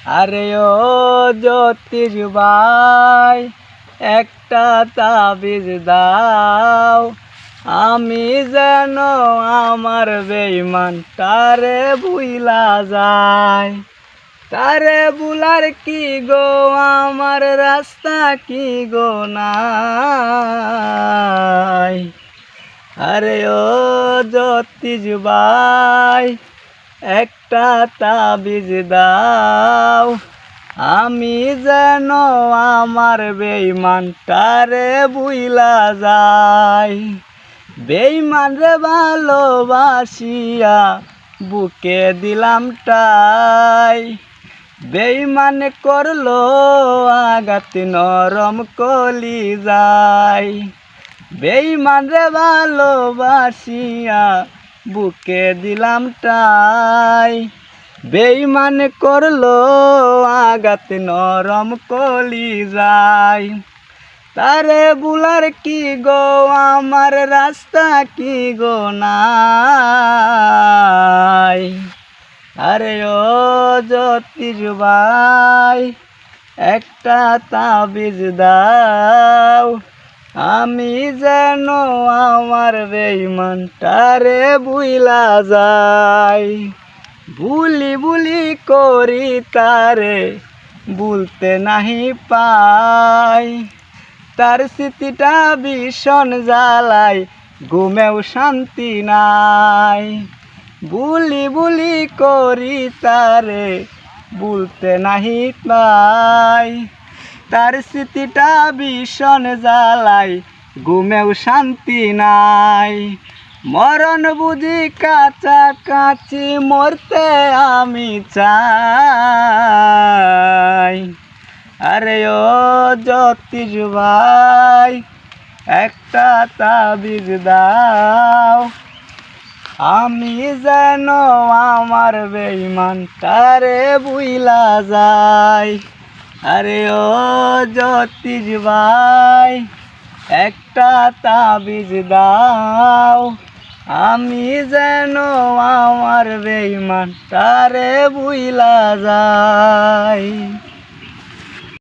আরে ও জ্যোতিষ ভাই, একটা তাবিজ দাও, আমি যেন আমার বেঈমান তারে ভুইলা যায়। তারে বুলার কি গো, আমার রাস্তা কি গো নাই। আরে ও জ্যোতিষ ভাই, একটা তাবিজ দাও, আমি যেন আমার বেঈমান তারে ভুইলা যাই। বেঈমান রে ভালোবাসিয়া বুকে দিলাম টাই, বেঈমান করলো আঘাত নরম কলি যায়। বেঈমান রে ভালোবাসিয়া বুকে দিলাম টাই, বেঈমান করলো আঘাত নরম কলি যায়। তারে বুলার কি গো, আমার রাস্তা কি গো নাই। আরে ও জ্যোতিষ ভাই, একটা তাবিজ দাও, আমি যেন আমার বেঈমান তারে ভুইলা যাই। ভুলি ভুলি করি তারে ভুলতে নাহি পাই, তার স্মৃতিটা ভীষণ জ্বালাই, ঘুমেও শান্তি নাই। বুলি বুলি করি তারে ভুলতে নাহি পাই, তার স্মৃতিটা ভীষণ জ্বালাই, ঘুমেও শান্তি নাই। মরণ বুঝি কাছাকাছি, মরতে আমি চাই। আরে ও জ্যোতিষ ভাই, একটা তাবিজ দাও, আমি যেন আমার বেঈমান তারে ভুইলা যাই। আরে ও জ্যোতিষ ভাই, একটা তাবিজ দাও, আমি যেন আমার বেঈমান তারে ভুইলা যাই।